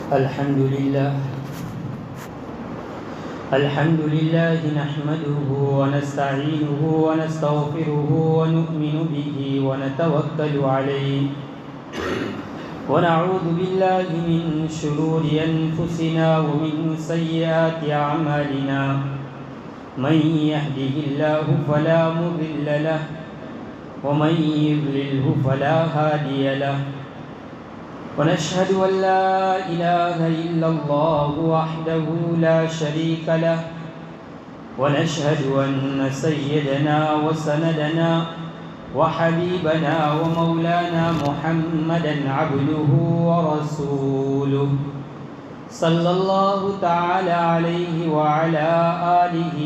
الحمد لله نحمده ونستعينه ونستغفره ونؤمن به ونتوكل عليه ونعوذ بالله من شرور أنفسنا ومن سيئات أعمالنا من يهده الله فلا مضل له ومن يضلله فلا هادي له ونشهد أن لا إله إلا الله وحده لا شريك له ونشهد أن سيدنا وسندنا وحبيبنا ومولانا محمدا عبده ورسوله صلى الله تعالى عليه وعلى آله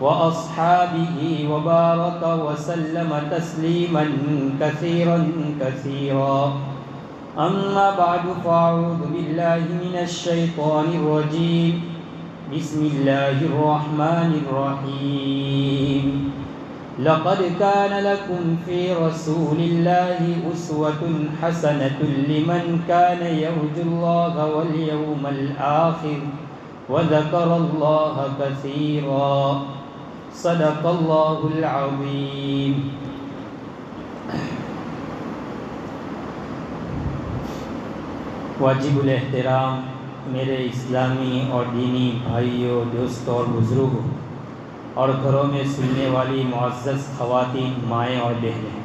وأصحابه وبارك وسلم تسليما كثيرا كثيرا أما بعد فأعوذ بالله من الشيطان الرجيم بسم الله الرحمن الرحيم لقد كان لكم في رسول الله أسوة حسنة لمن كان يرجو الله واليوم الآخر وذكر الله كثيرا صدق الله العظيم. واجب الاحترام میرے اسلامی اور دینی بھائیوں، دوستوں اور بزرگوں اور گھروں میں سننے والی معزز خواتین، مائیں اور بہنیں،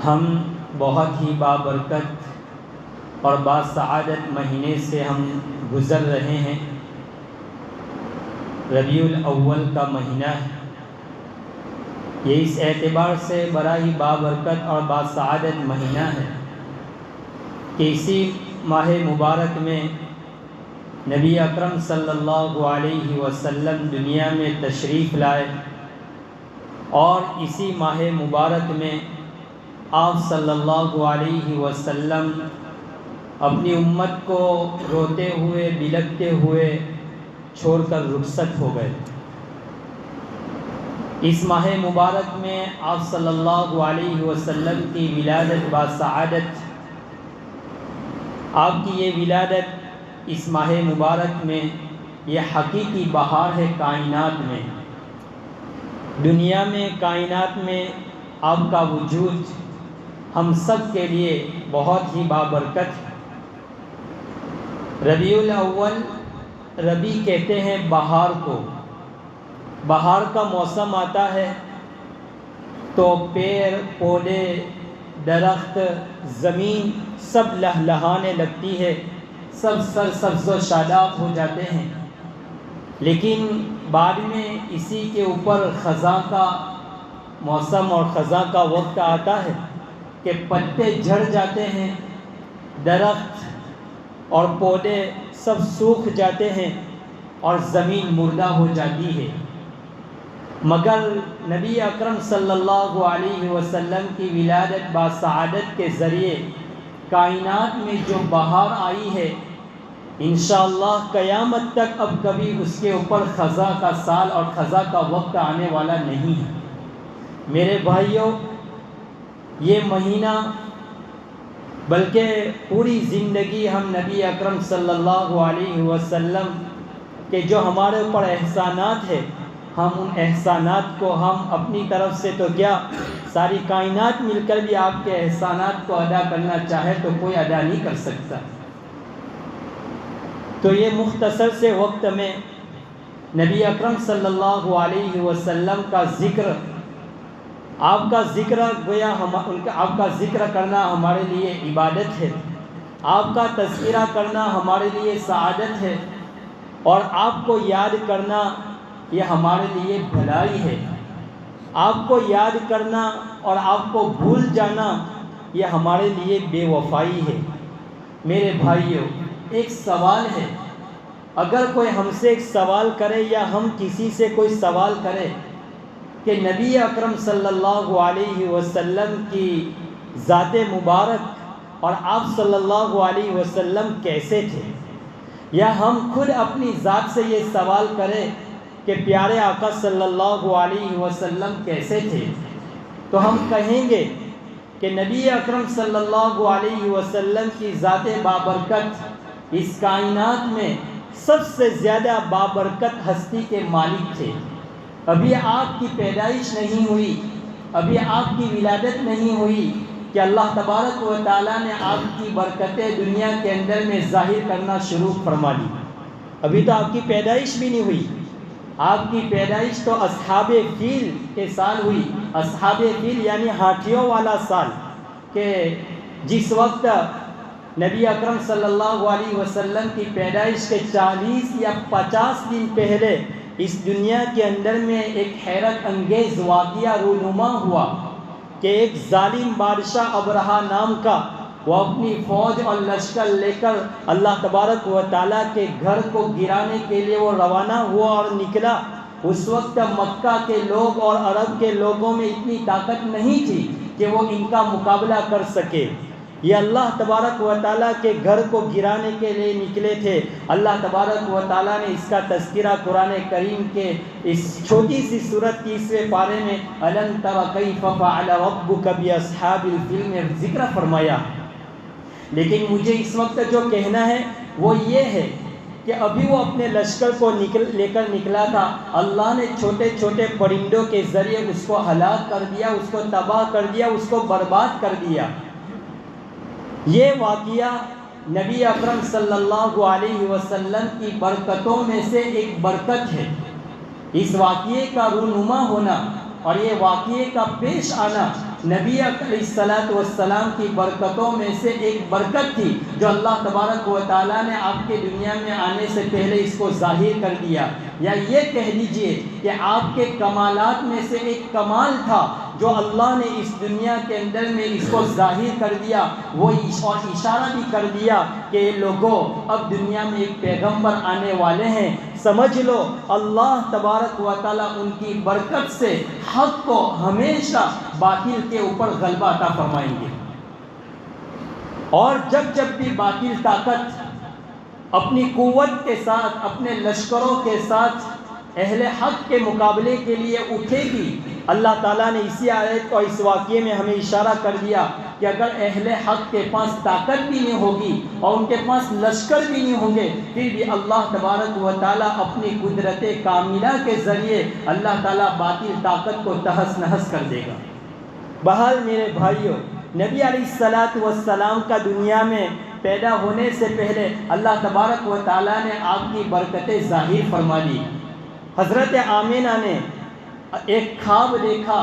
ہم بہت ہی بابرکت اور باسعادت مہینے سے ہم گزر رہے ہیں. ربیع الاول کا مہینہ ہے. یہ اس اعتبار سے بڑا ہی بابرکت اور باسعادت مہینہ ہے کہ اسی ماہ مبارک میں نبی اکرم صلی اللہ علیہ وسلم دنیا میں تشریف لائے اور اسی ماہ مبارک میں آپ صلی اللہ علیہ وسلم اپنی امت کو روتے ہوئے بلکتے ہوئے چھوڑ کر رخصت ہو گئے. اس ماہ مبارک میں آپ صلی اللہ علیہ وسلم کی ولادت باسعادت، آپ کی یہ ولادت اس ماہ مبارک میں یہ حقیقی بہار ہے کائنات میں. دنیا میں، کائنات میں آپ کا وجود ہم سب کے لیے بہت ہی بابرکت ہے. ربیع الاول، ربیع کہتے ہیں بہار کو. بہار کا موسم آتا ہے تو پیڑ پودے، درخت، زمین سب لہلہانے لگتی ہے، سب سرسبز و شاداب ہو جاتے ہیں. لیکن بعد میں اسی کے اوپر خزاں کا موسم اور خزاں کا وقت آتا ہے کہ پتے جھڑ جاتے ہیں، درخت اور پودے سب سوکھ جاتے ہیں اور زمین مردہ ہو جاتی ہے. مگر نبی اکرم صلی اللہ علیہ وسلم کی ولادت باسعادت کے ذریعے کائنات میں جو بہار آئی ہے، انشاءاللہ قیامت تک اب کبھی اس کے اوپر خزاں کا سال اور خزاں کا وقت آنے والا نہیں ہے. میرے بھائیوں، یہ مہینہ بلکہ پوری زندگی ہم نبی اکرم صلی اللہ علیہ وسلم کے جو ہمارے اوپر احسانات ہیں، ہم ان احسانات کو ہم اپنی طرف سے تو کیا، ساری کائنات مل کر بھی آپ کے احسانات کو ادا کرنا چاہے تو کوئی ادا نہیں کر سکتا. تو یہ مختصر سے وقت میں نبی اکرم صلی اللہ علیہ وسلم کا ذکر، آپ کا ذکر گویا آپ کا ذکر کرنا ہمارے لیے عبادت ہے، آپ کا تذکرہ کرنا ہمارے لیے سعادت ہے، اور آپ کو یاد کرنا یہ ہمارے لیے بھلائی ہے. آپ کو یاد کرنا اور آپ کو بھول جانا یہ ہمارے لیے بے وفائی ہے. میرے بھائیوں، ایک سوال ہے، اگر کوئی ہم سے ایک سوال کرے یا ہم کسی سے کوئی سوال کرے کہ نبی اکرم صلی اللہ علیہ وسلم کی ذات مبارک اور آپ صلی اللہ علیہ وسلم کیسے تھے، یا ہم خود اپنی ذات سے یہ سوال کریں کہ پیارے آقا صلی اللہ علیہ وسلم کیسے تھے، تو ہم کہیں گے کہ نبی اکرم صلی اللہ علیہ وسلم کی ذات بابرکت اس کائنات میں سب سے زیادہ بابرکت ہستی کے مالک تھے۔ ابھی آپ کی پیدائش نہیں ہوئی، ابھی آپ کی ولادت نہیں ہوئی کہ اللہ تبارک و تعالیٰ نے آپ کی برکتیں دنیا کے اندر میں ظاہر کرنا شروع فرما دی۔ ابھی تو آپ کی پیدائش بھی نہیں ہوئی۔ آپ کی پیدائش تو اصحاب فیل کے سال ہوئی، اصحاب فیل یعنی ہاتھیوں والا سال، کہ جس وقت نبی اکرم صلی اللہ علیہ وسلم کی پیدائش کے 40 یا 50 دن پہلے اس دنیا کے اندر میں ایک حیرت انگیز واقعہ رونما ہوا کہ ایک ظالم بادشاہ ابرہہ نام کا وہ اپنی فوج اور لشکر لے کر اللہ تبارک و تعالیٰ کے گھر کو گرانے کے لیے وہ روانہ ہوا اور نکلا۔ اس وقت مکہ کے لوگ اور عرب کے لوگوں میں اتنی طاقت نہیں تھی کہ وہ ان کا مقابلہ کر سکے۔ یہ اللہ تبارک و تعالیٰ کے گھر کو گرانے کے لیے نکلے تھے۔ اللہ تبارک و تعالیٰ نے اس کا تذکرہ قرآن کریم کے اس چھوٹی سی سورت 30ویں پارے میں أَلَمْ تَرَ كَيْفَ فَعَلَ رَبُّكَ بِأَصْحَابِ الْفِيلِ میں ذکر فرمایا۔ لیکن مجھے اس وقت جو کہنا ہے وہ یہ ہے کہ ابھی وہ اپنے لشکر کو لے کر نکلا تھا، اللہ نے چھوٹے چھوٹے پرندوں کے ذریعے اس کو ہلاک کر دیا، اس کو تباہ کر دیا، اس کو برباد کر دیا۔ یہ واقعہ نبی اکرم صلی اللہ علیہ وسلم کی برکتوں میں سے ایک برکت ہے۔ اس واقعے کا رونما ہونا اور یہ واقعے کا پیش آنا نبی علیہ السلام کی برکتوں میں سے ایک برکت تھی، جو اللہ تبارک و تعالیٰ نے آپ کے دنیا میں آنے سے پہلے اس کو ظاہر کر دیا، یا یہ کہہ لیجئے کہ آپ کے کمالات میں سے ایک کمال تھا جو اللہ نے اس دنیا کے اندر میں اس کو ظاہر کر دیا، وہ اور اشارہ بھی کر دیا کہ لوگوں اب دنیا میں ایک پیغمبر آنے والے ہیں، سمجھ لو اللہ تبارک و تعالیٰ ان کی برکت سے حق کو ہمیشہ باطل کے اوپر غلبہ عطا فرمائیں گے۔ اور جب جب بھی باطل طاقت اپنی قوت کے ساتھ، اپنے لشکروں کے ساتھ اہل حق کے مقابلے کے لیے اٹھے گی، اللہ تعالیٰ نے اسی آیت کو اس واقعے میں ہمیں اشارہ کر دیا کہ اگر اہل حق کے پاس طاقت بھی نہیں ہوگی اور ان کے پاس لشکر بھی نہیں ہوں گے، پھر بھی اللہ تبارک و تعالیٰ اپنی قدرت کاملہ کے ذریعے اللہ تعالیٰ باطل طاقت کو تہس نہس کر دے گا۔ بہرحال میرے بھائیوں، نبی علیہ السلام کا دنیا میں پیدا ہونے سے پہلے اللہ تبارک و تعالیٰ نے آپ کی برکتیں ظاہر فرما دی۔ حضرت آمینہ نے ایک خواب دیکھا،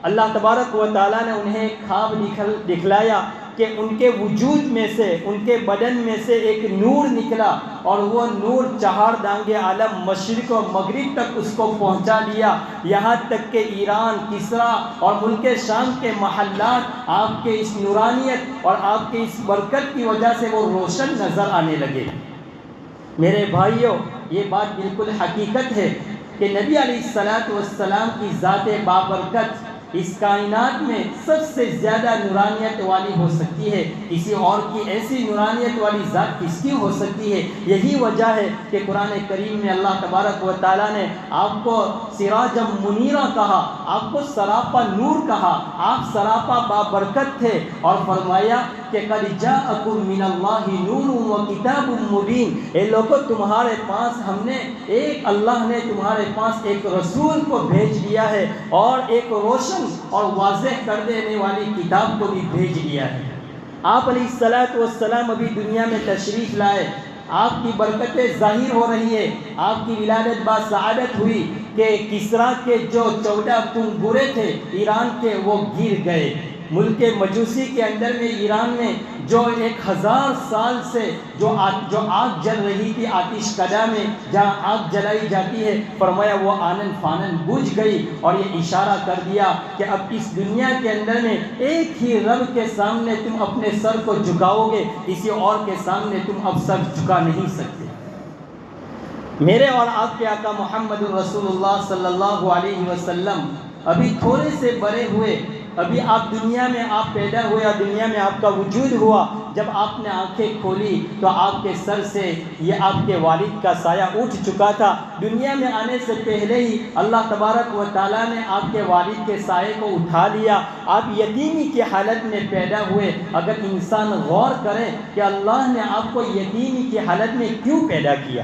اللہ تبارک و تعالیٰ نے انہیں ایک خواب دکھلایا کہ ان کے وجود میں سے، ان کے بدن میں سے ایک نور نکلا اور وہ نور چہار دانگ عالم مشرق و مغرب تک اس کو پہنچا دیا، یہاں تک کہ ایران، کسرا اور ملک شام کے محلات آپ کے اس نورانیت اور آپ کے اس برکت کی وجہ سے وہ روشن نظر آنے لگے۔ میرے بھائیوں، یہ بات بالکل حقیقت ہے کہ نبی علیہ السلام کی ذات بابرکت اس کائنات میں سب سے زیادہ نورانیت والی ہو سکتی ہے۔ کسی اور کی ایسی نورانیت والی ذات کس کی ہو سکتی ہے؟ یہی وجہ ہے کہ قرآن کریم میں اللہ تبارک و تعالیٰ نے آپ کو سراجا منیرا کہا، آپ کو سراپا نور کہا، آپ سراپا بابرکت تھے، اور فرمایا کہ قد جاءکم من اللہ نور و کتاب مبین، اے لوگوں تمہارے پاس ہم نے اللہ نے تمہارے پاس ایک رسول کو بھیج دیا ہے اور ایک روشن اور واضح کر دینے والی کتاب کو بھی بھیج دیا ہے۔ آپ علیہ السلام ابھی دنیا میں تشریف لائے، آپ کی برکتیں ظاہر ہو رہی ہے، آپ کی ولادت باسعادت ہوئی کہ کسرا کے جو 14 کنگورے تھے ایران کے وہ گر گئے۔ ملک مجوسی کے اندر میں ایران میں جو 1000 سال سے جو آگ جل رہی تھی آتش کدہ میں، جہاں آگ جلائی جاتی ہے، فرمایا وہ آنن فانن بجھ گئی، اور یہ اشارہ کر دیا کہ اب اس دنیا کے اندر میں ایک ہی رب کے سامنے تم اپنے سر کو جھکاؤ گے، کسی اور کے سامنے تم اب سر جھکا نہیں سکتے۔ میرے اور آپ کے آقا محمد رسول اللہ صلی اللہ علیہ وسلم ابھی تھوڑے سے بڑے ہوئے ابھی آپ دنیا میں آپ پیدا ہوئے اور دنیا میں آپ کا وجود ہوا، جب آپ نے آنکھیں کھولی تو آپ کے سر سے یہ آپ کے والد کا سایہ اٹھ چکا تھا۔ دنیا میں آنے سے پہلے ہی اللہ تبارک و تعالیٰ نے آپ کے والد کے سائے کو اٹھا لیا۔ آپ یتیمی کی حالت میں پیدا ہوئے۔ اگر انسان غور کرے کہ اللہ نے آپ کو یتیمی کی حالت میں کیوں پیدا کیا،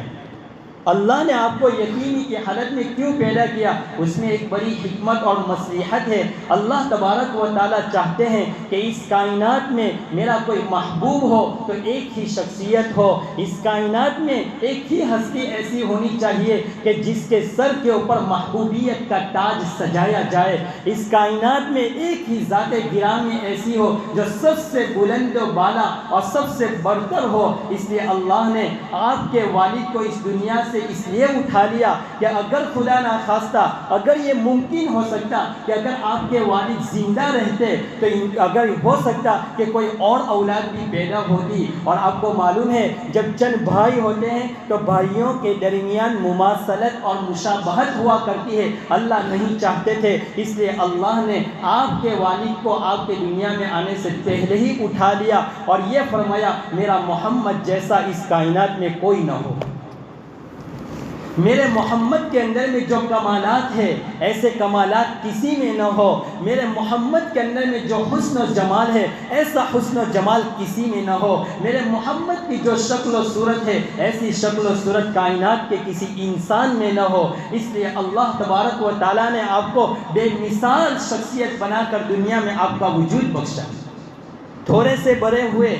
اللہ نے آپ کو یتیمی کی حالت میں کیوں پیدا کیا، اس میں ایک بڑی حکمت اور مصلحت ہے۔ اللہ تبارک و تعالیٰ چاہتے ہیں کہ اس کائنات میں میرا کوئی محبوب ہو تو ایک ہی شخصیت ہو، اس کائنات میں ایک ہی ہستی ایسی ہونی چاہیے کہ جس کے سر کے اوپر محبوبیت کا تاج سجایا جائے۔ اس کائنات میں ایک ہی ذات گرامی ایسی ہو جو سب سے بلند و بالا اور سب سے برتر ہو۔ اس لیے اللہ نے آپ کے والد کو اس دنیا سے اس لیے اٹھا لیا کہ اگر خدا نخواستہ اگر یہ ممکن ہو سکتا کہ اگر آپ کے والد زندہ رہتے تو اگر ہو سکتا کہ کوئی اور اولاد بھی پیدا ہوتی۔ اور آپ کو معلوم ہے جب چند بھائی ہوتے ہیں تو بھائیوں کے درمیان مماثلت اور مشابہت ہوا کرتی ہے، اللہ نہیں چاہتے تھے، اس لیے اللہ نے آپ کے والد کو آپ کے دنیا میں آنے سے پہلے ہی اٹھا لیا اور یہ فرمایا میرا محمد جیسا اس کائنات میں کوئی نہ ہو۔ میرے محمد کے اندر میں جو کمالات ہے ایسے کمالات کسی میں نہ ہو۔ میرے محمد کے اندر میں جو حسن و جمال ہے ایسا حسن و جمال کسی میں نہ ہو۔ میرے محمد کی جو شکل و صورت ہے ایسی شکل و صورت کائنات کے کسی انسان میں نہ ہو۔ اس لیے اللہ تبارک و تعالیٰ نے آپ کو بے مثال شخصیت بنا کر دنیا میں آپ کا وجود بخشا۔ تھوڑے سے بڑے ہوئے،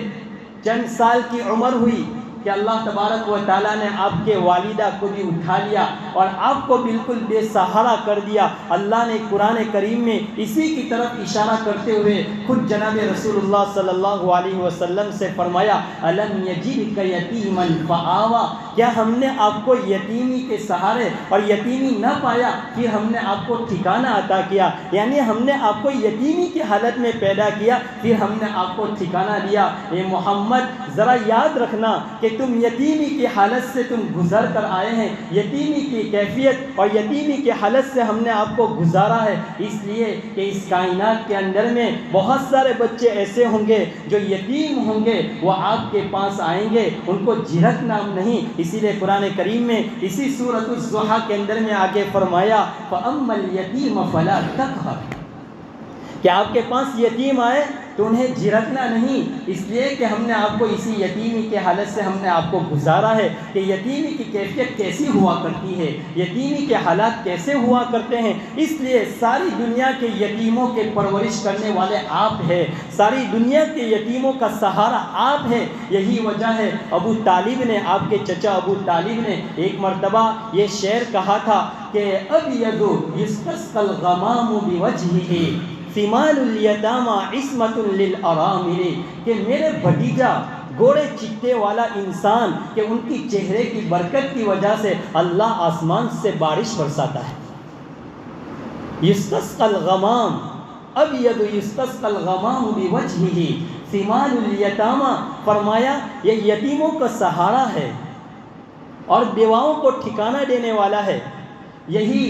چند سال کی عمر ہوئی کہ اللہ تبارک و تعالیٰ نے آپ کے والدہ کو بھی اٹھا لیا اور آپ کو بالکل بے سہارا کر دیا۔ اللہ نے قرآن کریم میں اسی کی طرف اشارہ کرتے ہوئے خود جناب رسول اللہ صلی اللہ علیہ وسلم سے فرمایا أَلَمْ يَجِدْكَ يَتِيمًا فَآوَىٰ، کیا ہم نے آپ کو یتیمی کے سہارے اور یتیمی نہ پایا پھر ہم نے آپ کو ٹھکانہ عطا کیا، یعنی ہم نے آپ کو یتیمی کی حالت میں پیدا کیا پھر ہم نے آپ کو ٹھکانہ دیا۔ اے محمد ذرا یاد رکھنا کہ تم یتیمی کی حالت سے تم گزر کر آئے ہیں، یتیمی کی کیفیت اور یتیمی کی حالت سے ہم نے آپ کو گزارا ہے، اس لیے کہ اس کائنات کے اندر میں بہت سارے بچے ایسے ہوں گے جو یتیم ہوں گے، وہ آپ کے پاس آئیں گے، ان کو جھرک نام نہیں۔ اسی لیے قرآن کریم میں اسی سورۃ الضحیٰ کے اندر میں آگے فرمایا فَأَمَّا الْيَتِيمَ فَلَا تَقْهَرْ، کہ آپ کے پاس یتیم آئے تو انہیں جھرکنا نہیں، اس لیے کہ ہم نے آپ کو اسی یتیمی کے حالت سے ہم نے آپ کو گزارا ہے کہ یتیمی کی کیفیت کیسی ہوا کرتی ہے، یتیمی کے حالات کیسے ہوا کرتے ہیں۔ اس لیے ساری دنیا کے یتیموں کے پرورش کرنے والے آپ ہیں، ساری دنیا کے یتیموں کا سہارا آپ ہیں۔ یہی وجہ ہے ابو طالب نے، آپ کے چچا ابو طالب نے ایک مرتبہ یہ شعر کہا تھا کہ ابیض یستسقی الغمام بوجہہ ثمال الیتامی عصمۃ للارامل، کہ میرے بھتیجا گورے چٹے والا انسان کہ ان کی چہرے کی برکت کی وجہ سے اللہ آسمان سے بارش برساتا ہے۔ یستسقی الغمام، ابیض یستسقی الغمام بوجہہ ثمال الیتامی، فرمایا یہ یتیموں کا سہارا ہے اور بیواؤں کو ٹھکانہ دینے والا ہے۔ یہی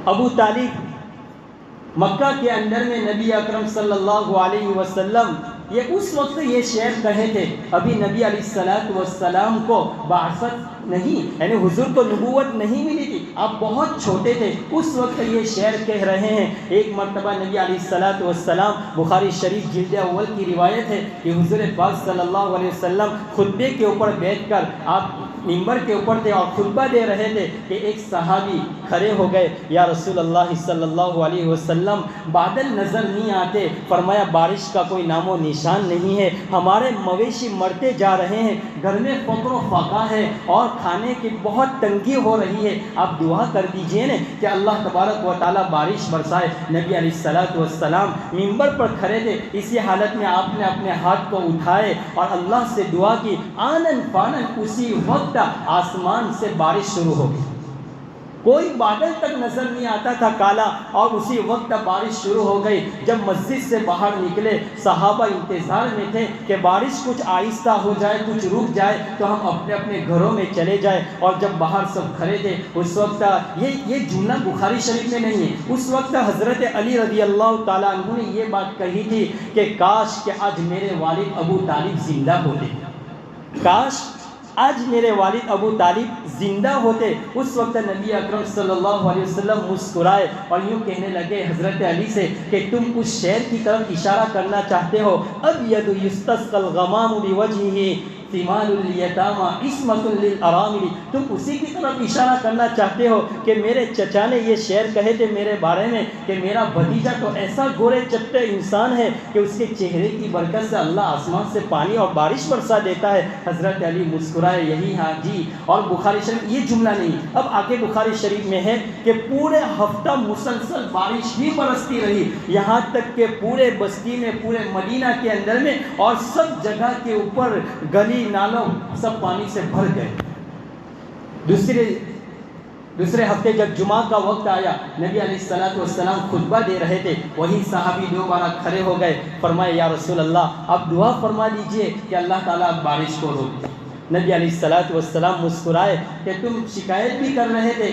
ابو طالب مکہ کے اندر میں نبی اکرم صلی اللہ علیہ وسلم یہ اس وقت یہ شعر کہے تھے، ابھی نبی علیہ السلام کو بعثت نہیں، یعنی حضور کو نبوت نہیں ملی تھی، آپ بہت چھوٹے تھے، اس وقت یہ شعر کہہ رہے ہیں۔ ایک مرتبہ نبی علیہ السلام، بخاری شریف جلد اول کی روایت ہے کہ حضور پاک صلی اللہ علیہ وسلم خطبے کے اوپر بیٹھ کر آپ منبر کے اوپر تھے اور خطبہ دے رہے تھے کہ ایک صحابی کھڑے ہو گئے، یا رسول اللہ صلی اللہ علیہ وسلم بادل نظر نہیں آتے، فرمایا بارش کا کوئی نام و نشان نہیں ہے، ہمارے مویشی مرتے جا رہے ہیں، گھر میں فقر و فاقہ ہے اور کھانے کی بہت تنگی ہو رہی ہے، آپ دعا کر دیجئے نا کہ اللہ تبارک و تعالیٰ بارش برسائے۔ نبی علیہ السلام منبر پر کھڑے تھے، اسی حالت میں آپ نے اپنے ہاتھ کو اٹھائے اور اللہ سے دعا کی، آنن فانن اسی وقت آسمان سے بارش شروع ہو گئی۔ کوئی بادل تک نظر نہیں آتا تھا کالا، اور اسی وقت بارش شروع ہو گئی۔ جب مسجد سے باہر نکلے صحابہ انتظار میں تھے کہ بارش کچھ آہستہ ہو جائے، کچھ رک جائے تو ہم اپنے اپنے گھروں میں چلے جائیں۔ اور جب باہر سب کھڑے تھے اس وقت یہ جملہ بخاری شریف میں نہیں ہے، اس وقت حضرت علی رضی اللہ تعالیٰ عنہ نے یہ بات کہی تھی کہ کاش کہ آج میرے والد ابو طالب زندہ ہوتے، کاش آج میرے والد ابو طالب زندہ ہوتے۔ اس وقت نبی اکرم صلی اللہ علیہ وسلم مسکرائے اور یوں کہنے لگے حضرت علی سے کہ تم اس شعر کی طرف اشارہ کرنا چاہتے ہو، ابید یستسقی الغمام بوجہہ ثمال الیتامی عصمۃ للارامل، تم اسی کی طرف اشارہ کرنا چاہتے ہو کہ میرے چچا نے یہ شعر کہے تھے میرے بارے میں کہ میرا بھتیجا تو ایسا گورے چٹے انسان ہے کہ اس کے چہرے کی برکت سے اللہ آسمان سے پانی اور بارش برسا دیتا ہے۔ حضرت علی مسکرائے، یہی ہاں جی۔ اور بخاری شریف یہ جملہ نہیں، اب آگے بخاری شریف میں ہے کہ پورے ہفتہ مسلسل بارش ہی برستی رہی، یہاں تک کہ پورے بستی میں، پورے مدینہ کے اندر میں اور سب جگہ کے اوپر گلی نالوں سب پانی سے بھر گئے۔ دوسرے ہفتے جب جمعہ کا وقت آیا، نبی علیہ الصلوۃ والسلام خطبہ دے رہے تھے، وہی صحابی دوبارہ کھڑے ہو گئے، فرمائے یا رسول اللہ آپ دعا فرما دیجئے کہ اللہ تعالیٰ بارش کو روک دے۔ نبی علیہ الصلوۃ والسلام مسکرائے کہ تم شکایت بھی کر رہے تھے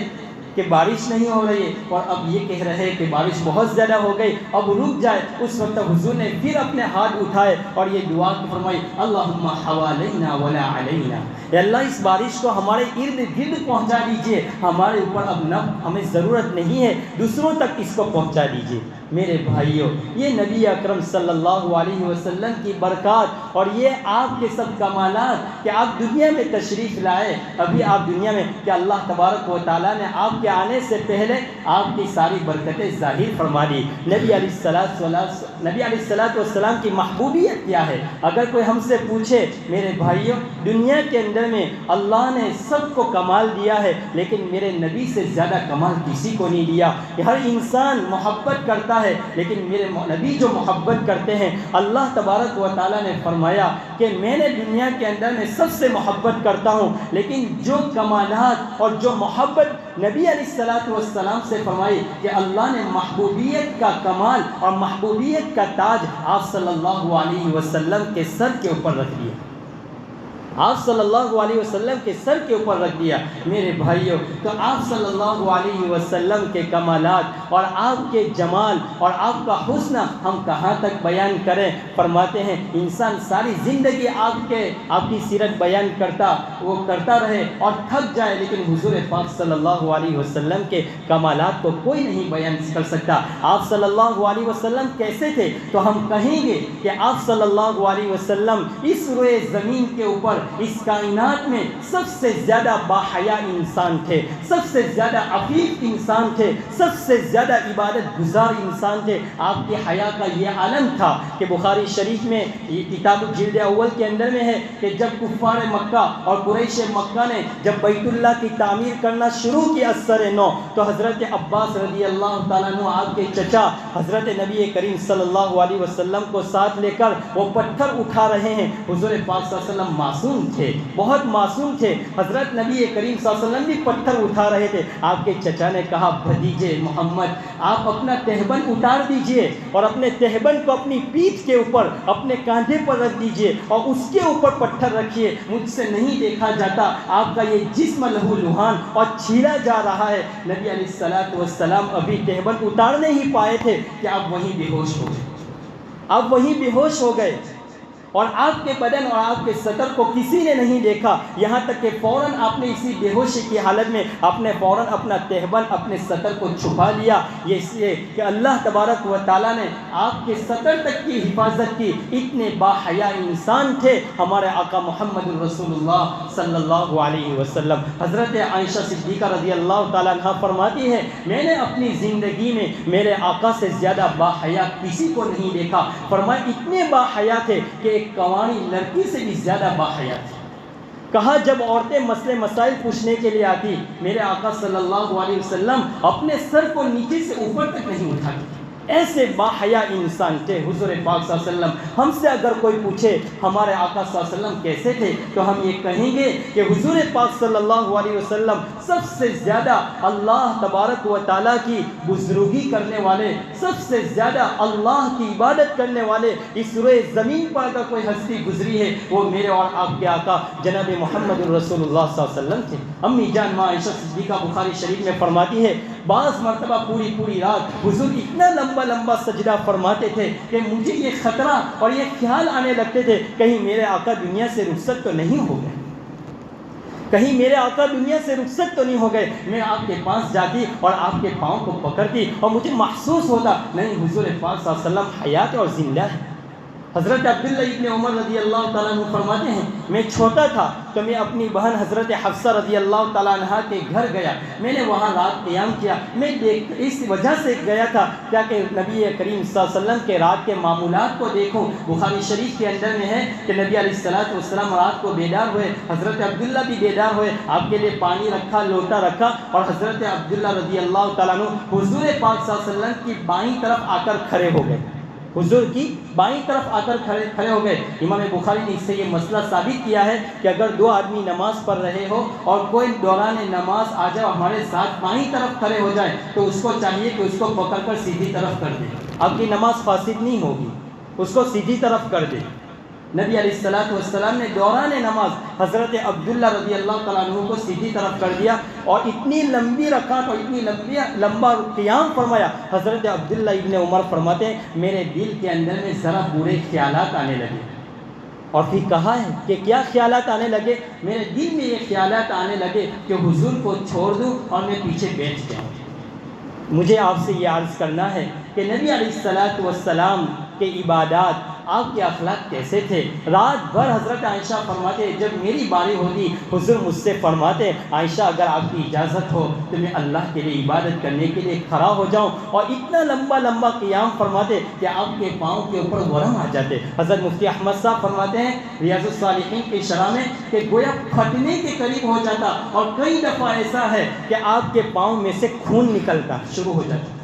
کہ بارش نہیں ہو رہی ہے اور اب یہ کہہ رہے ہیں کہ بارش بہت زیادہ ہو گئی، اب رک جائے۔ اس وقت حضور نے پھر اپنے ہاتھ اٹھائے اور یہ دعا فرمائی، اللہم حوالینا ولا علینا، اے اللہ اس بارش کو ہمارے ارد گرد پہنچا دیجئے، ہمارے اوپر اب نہ ہمیں ضرورت نہیں ہے، دوسروں تک اس کو پہنچا دیجئے۔ میرے بھائیوں، یہ نبی اکرم صلی اللہ علیہ وسلم کی برکات اور یہ آپ کے سب کمالات کہ آپ دنیا میں تشریف لائے، ابھی آپ دنیا میں کہ اللہ تبارک و تعالیٰ نے آپ کے آنے سے پہلے آپ کی ساری برکتیں ظاہر فرما دی۔ نبی علیہ الصلوۃ والسلام کی محبوبیت کیا ہے؟ اگر کوئی ہم سے پوچھے میرے بھائیوں، دنیا کے اندر میں اللہ نے سب کو کمال دیا ہے لیکن میرے نبی سے زیادہ کمال کسی کو نہیں دیا۔ ہر انسان محبت کرتا ہے لیکن میرے نبی جو محبت کرتے ہیں، اللہ تبارک و تعالیٰ نے فرمایا کہ میں نے دنیا کے اندر میں سب سے محبت کرتا ہوں، لیکن جو کمالات اور جو محبت نبی علیہ الصلوۃ والسلام سے فرمائی کہ اللہ نے محبوبیت کا کمال اور محبوبیت کا تاج آپ صلی اللہ علیہ وسلم کے سر کے اوپر رکھ دیا، آپ صلی اللہ علیہ وسلم کے سر کے اوپر رکھ دیا۔ میرے بھائیوں، تو آپ صلی اللہ علیہ وسلم کے کمالات اور آپ کے جمال اور آپ کا حسن ہم کہاں تک بیان کریں؟ فرماتے ہیں انسان ساری زندگی آپ کی سیرت بیان کرتا رہے اور تھک جائے، لیکن حضور پاک صلی اللہ علیہ وسلم کے کمالات کو کوئی نہیں بیان کر سکتا۔ آپ صلی اللہ علیہ وسلم کیسے تھے؟ تو ہم کہیں گے کہ آپ صلی اللہ علیہ وسلم اس روئے زمین کے اوپر، اس کائنات میں سب سے زیادہ باحیا انسان تھے، سب سے زیادہ عفیف انسان تھے، سب سے زیادہ عبادت گزار انسان تھے۔ آپ کی حیا کا یہ عالم تھا کہ بخاری شریف میں یہ کتاب جلد اول کے اندر میں ہے کہ جب کفار مکہ اور قریش مکہ نے جب بیت اللہ کی تعمیر کرنا شروع کی اثر نو، تو حضرت عباس رضی اللہ تعالیٰ عنہ آپ کے چچا حضرت نبی کریم صلی اللہ علیہ وسلم کو ساتھ لے کر وہ پتھر اٹھا رہے ہیں۔ حضور پاک صلی اللہ علیہ وسلم معصوم تھے، بہت معصوم تھے، حضرت نبی کریم صلی اللہ علیہ وسلم بھی پتھر اٹھا رہے تھے۔ آپ کے چچا نے کہا بھتیجے محمد آپ اپنا تہبند اتار دیجئے اور اپنے تہبند کو اپنی پیٹھ کے اوپر اپنے کاندھے پر رکھ دیجئے اور اس کے اوپر پتھر رکھیے، مجھ سے نہیں دیکھا جاتا آپ کا یہ جسم لہو لہان اور چھیلا جا رہا ہے۔ نبی علیہ الصلوۃ والسلام ابھی تہبند اتارنے ہی پائے تھے کہ آپ وہیں بے ہوش ہو گئے، آپ وہیں بے ہوش ہو گئے اور آپ کے بدن اور آپ کے سطر کو کسی نے نہیں دیکھا، یہاں تک کہ فوراً آپ نے اسی بے ہوشی کی حالت میں فوراً اپنا تہبند اپنے سطر کو چھپا لیا، یہ اس لیے کہ اللہ تبارک و تعالیٰ نے آپ کے سطر تک کی حفاظت کی۔ اتنے باحیا انسان تھے ہمارے آقا محمد رسول اللہ صلی اللہ علیہ وسلم۔ حضرت عائشہ صدیقہ رضی اللہ تعالیٰ عنہ فرماتی ہے میں نے اپنی زندگی میں میرے آقا سے زیادہ باحیا کسی کو نہیں دیکھا، فرمایا اتنے باحیا تھے کہ ایک کوانی لڑکی سے بھی زیادہ باحیا تھی۔ کہا جب عورتیں مسئلے مسائل پوچھنے کے لیے آتی، میرے آقا صلی اللہ علیہ وسلم اپنے سر کو نیچے سے اوپر تک نہیں اٹھاتی، ایسے باحیا انسان تھے حضور پاک صلی اللہ علیہ وسلم. ہم سے اگر کوئی پوچھے ہمارے آقا صلی اللہ علیہ وسلم کیسے تھے تو ہم یہ کہیں گے کہ حضور پاک صلی اللہ علیہ وسلم سب سے زیادہ اللہ تبارک و تعالیٰ کی بزرگی کرنے والے، سب سے زیادہ اللہ کی عبادت کرنے والے اس روئے زمین پر اگر کوئی ہستی گزری ہے وہ میرے اور آپ کے آقا جناب محمد الرسول اللہ صلی اللہ علیہ وسلم تھے. امی جان ماں عائشہ صدیقہ بخاری شریف میں فرماتی ہے بعض مرتبہ پوری رات حضور اتنا لمبا سجدہ فرماتے تھے کہ مجھے یہ خطرہ اور یہ خیال آنے لگتے تھے کہیں میرے آقا دنیا سے رخصت تو نہیں ہو گئے، کہیں میرے آقا دنیا سے رخصت تو نہیں ہو گئے. میں آپ کے پاس جاتی اور آپ کے پاؤں کو پکڑتی اور مجھے محسوس ہوتا نہیں حضور پاک صلی اللہ علیہ وسلم حیات اور زندہ ہے. حضرت عبداللہ ابن عمر رضی اللہ تعالیٰ عنہ فرماتے ہیں میں چھوٹا تھا تو میں اپنی بہن حضرت حفصہ رضی اللہ تعالیٰ عنہ کے گھر گیا، میں نے وہاں رات قیام کیا. میں اس وجہ سے گیا تھا تاکہ نبی کریم صلی اللہ علیہ وسلم کے رات کے معمولات کو دیکھوں. بخاری شریف کے اندر میں ہے کہ نبی علیہ السلام رات کو بیدار ہوئے، حضرت عبداللہ بھی بیدار ہوئے، آپ کے لیے پانی رکھا، لوٹا رکھا اور حضرت عبداللہ رضی اللہ تعالیٰ عنہ حضور پاک صلی اللہ علیہ وسلم کی بائیں طرف آ کر کھڑے ہو گئے، حضور کی بائیں طرف آ کر کھڑے ہو گئے. امام بخاری نے اس سے یہ مسئلہ ثابت کیا ہے کہ اگر دو آدمی نماز پڑھ رہے ہو اور کوئی دوران نماز آ جائے ہمارے ساتھ بائیں طرف کھڑے ہو جائے تو اس کو چاہیے کہ اس کو پکڑ کر سیدھی طرف کر دے، آپ کی نماز فاسد نہیں ہوگی، اس کو سیدھی طرف کر دے. نبی علیہ السلام نے دوران نماز حضرت عبداللہ رضی اللہ تعالیٰ عنہ کو سیدھی طرف کر دیا اور اتنی لمبی رکعت اور اتنی لمبا قیام فرمایا. حضرت عبداللہ ابن عمر فرماتے ہیں میرے دل کے اندر میں ذرا برے خیالات آنے لگے. اور پھر کہا ہے کہ کیا خیالات آنے لگے؟ میرے دل میں یہ خیالات آنے لگے کہ حضور کو چھوڑ دوں اور میں پیچھے بیٹھ جاؤں. مجھے آپ سے یہ عرض کرنا ہے کہ نبی علیہ السلام کے عبادات، آپ کے اخلاق کیسے تھے؟ رات بھر حضرت عائشہ فرماتے جب میری باری ہوتی حضور مجھ سے فرماتے عائشہ اگر آپ کی اجازت ہو تو میں اللہ کے لیے عبادت کرنے کے لیے کھڑا ہو جاؤں، اور اتنا لمبا قیام فرماتے کہ آپ کے پاؤں کے اوپر ورم آ جاتے. حضرت مفتی احمد صاحب فرماتے ہیں ریاض الصالحین کی شرح میں کہ گویا پھٹنے کے قریب ہو جاتا، اور کئی دفعہ ایسا ہے کہ آپ کے پاؤں میں سے خون نکلتا شروع ہو جاتا،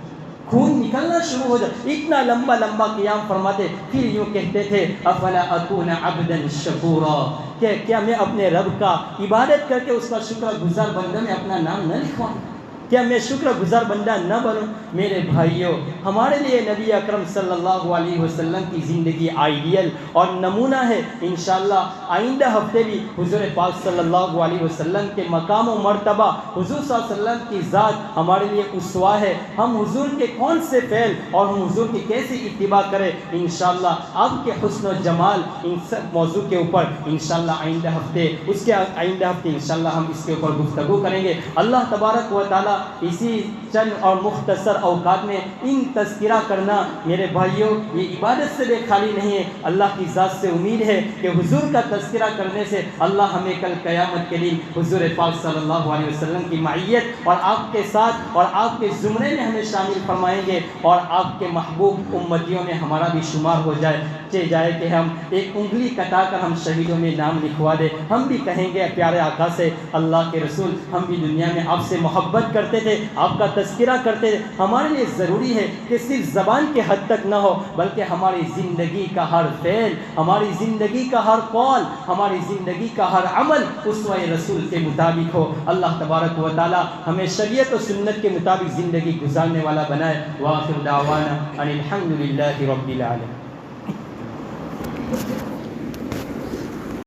خون نکلنا شروع ہو جاتا، اتنا لمبا قیام فرماتے. پھر یوں کہتے تھے افلا اکون عبدا شکورا، کہ کیا میں اپنے رب کا عبادت کر کے اس کا شکر گزار بندہ میں اپنا نام نہ لکھواؤں، کیا میں شکر گزار بندہ نہ بنوں؟ میرے بھائیوں، ہمارے لیے نبی اکرم صلی اللہ علیہ وسلم کی زندگی آئیڈیل اور نمونہ ہے. انشاءاللہ آئندہ ہفتے بھی حضور پاک صلی اللہ علیہ وسلم کے مقام و مرتبہ، حضور صلی اللہ علیہ وسلم کی ذات ہمارے لیے اسوہ ہے. ہم حضور کے کون سے فعل اور ہم حضور کی کیسی اتباع کریں، انشاءاللہ آپ کے حسن و جمال ان سب موضوع کے اوپر انشاءاللہ آئندہ ہفتے انشاءاللہ ہم اس کے اوپر گفتگو کریں گے. اللہ تبارک و تعالیٰ اسی چند اور مختصر اوقات میں ان تذکرہ کرنا میرے بھائیوں یہ عبادت سے بے خالی نہیں ہے. اللہ کی ذات سے امید ہے کہ حضور کا تذکرہ کرنے سے اللہ ہمیں کل قیامت کے دن حضور پاک صلی اللہ علیہ وسلم کی معیت اور آپ کے ساتھ اور آپ کے زمرے میں ہمیں شامل فرمائیں گے، اور آپ کے محبوب امتیوں میں ہمارا بھی شمار ہو جائے کہ ہم ایک انگلی کٹا کر ہم شہیدوں میں نام لکھوا دیں. ہم بھی کہیں گے پیارے آقا سے اللہ کے رسول ہم بھی دنیا میں آپ سے محبت کرتے تھے، آپ کا تذکرہ کرتے تھے. ہمارے لیے ضروری ہے کہ صرف زبان کے حد تک نہ ہو بلکہ ہماری زندگی کا ہر فعل، ہماری زندگی کا ہر قول، ہماری زندگی کا ہر عمل اسوہ رسول کے مطابق ہو. اللہ تبارک و تعالی ہمیں شریعت و سنت کے مطابق زندگی گزارنے والا بنائے. وآخر دعوانا ان الحمد للہ رب العالمین.